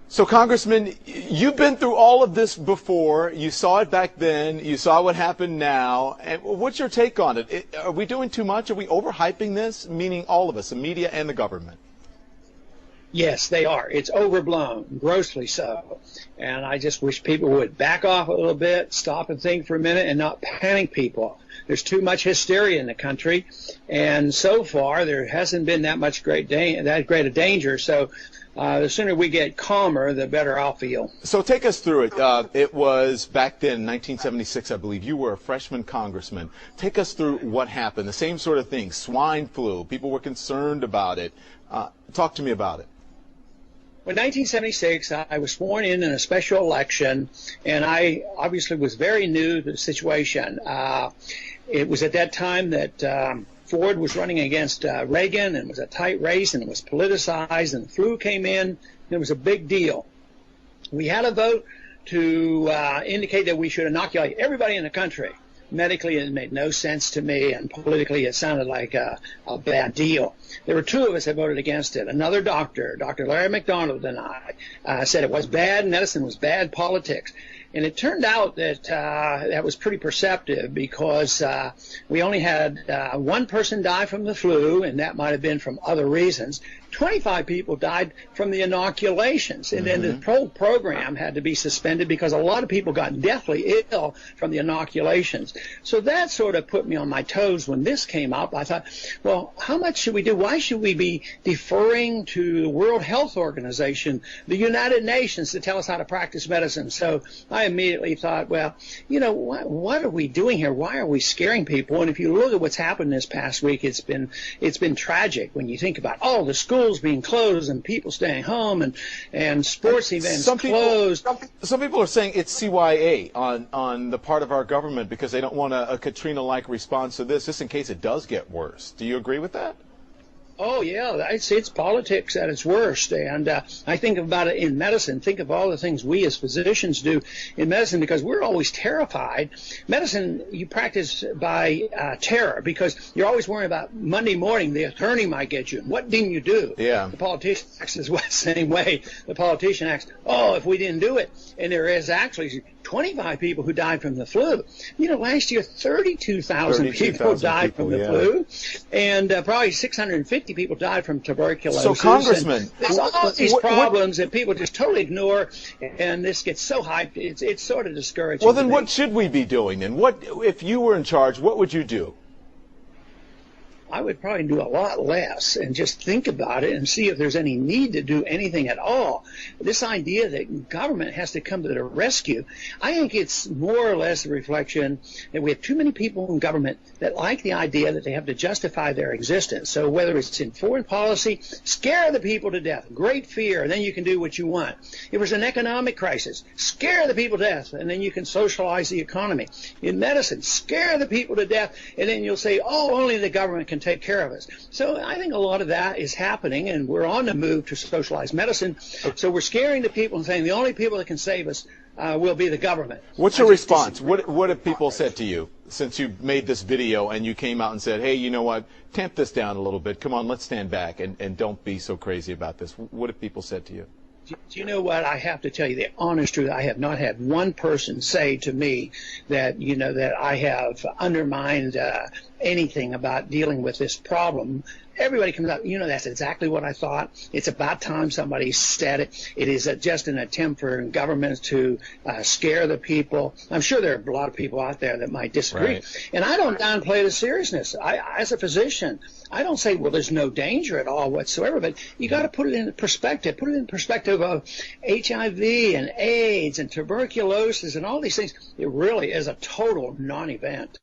So, Congressman, you've been through all of this before. You saw it back then. You saw what happened now. And what's your take on it? Are we doing too much? Are we overhyping this? Meaning all of us, the media and the government. Yes, they are. It's overblown, grossly so. And I just wish people would back off a little bit, stop and think for a minute, and not panic people. There's too much hysteria in the country, and so far there hasn't been that great a danger. So the sooner we get calmer, the better I'll feel. So take us through it. It was back then, 1976, I believe. You were a freshman congressman. Take us through what happened. The same sort of thing. Swine flu. People were concerned about it. Talk to me about it. In 1976, I was sworn in a special election, and I obviously was very new to the situation. It was at that time that Ford was running against Reagan, and it was a tight race, and it was politicized, and the flu came in, and it was a big deal. We had a vote to indicate that we should inoculate everybody in the country. Medically, it made no sense to me, and politically, it sounded like a bad deal. There were two of us that voted against it. Another doctor, Dr. Larry McDonald, and I said it was bad medicine, was bad politics. And it turned out that that was pretty perceptive, because we only had one person die from the flu, and that might have been from other reasons. 25 people died from the inoculations, and then the whole program had to be suspended because a lot of people got deathly ill from the inoculations. So that sort of put me on my toes when this came up. I thought, well, how much should we do? Why should we be deferring to the World Health Organization, the United Nations, to tell us how to practice medicine? So I immediately thought, well, you know, what are we doing here? Why are we scaring people? And if you look at what's happened this past week, it's been tragic when you think about all the schools being closed and people staying home and sports events closed. Some people are saying it's CYA on the part of our government because they don't want a Katrina-like response to this, just in case it does get worse. Do you agree with that? Oh, yeah, it's politics at its worst. And I think about it in medicine. Think of all the things we as physicians do in medicine, because we're always terrified. Medicine, you practice by terror, because you're always worrying about Monday morning, the attorney might get you. What didn't you do? Yeah. The politician acts the same way. The politician acts, oh, if we didn't do it. And there is actually 25 people who died from the flu. You know, last year, 32,000 people died from the flu, and probably 650 people died from tuberculosis. So, Congressman, there's all these problems that people just totally ignore, and this gets so hyped, it's sort of discouraging. Well, then what should we be doing? And what, if you were in charge, what would you do? I would probably do a lot less and just think about it and see if there's any need to do anything at all. This idea that government has to come to the rescue, I think it's more or less a reflection that we have too many people in government that like the idea that they have to justify their existence. So whether it's in foreign policy, scare the people to death, great fear, and then you can do what you want. If there's an economic crisis, scare the people to death, and then you can socialize the economy. In medicine, scare the people to death, and then you'll say, oh, only the government can take care of us. So I think a lot of that is happening, and we're on the move to socialize medicine. So we're scaring the people and saying the only people that can save us will be the government. What's your response? What have people said to you since you made this video and you came out and said, hey, you know what, tamp this down a little bit. Come on, let's stand back and don't be so crazy about this. What have people said to you? Do you know what? I have to tell you the honest truth. I have not had one person say to me that, you know, that I have undermined anything about dealing with this problem. Everybody comes out, you know, that's exactly what I thought. It's about time somebody said it. It is just an attempt for governments to scare the people. I'm sure there are a lot of people out there that might disagree. Right. And I don't downplay the seriousness. As a physician, I don't say, well, there's no danger at all whatsoever, but you got to put it in perspective. Put it in perspective of HIV and AIDS and tuberculosis and all these things. It really is a total non-event.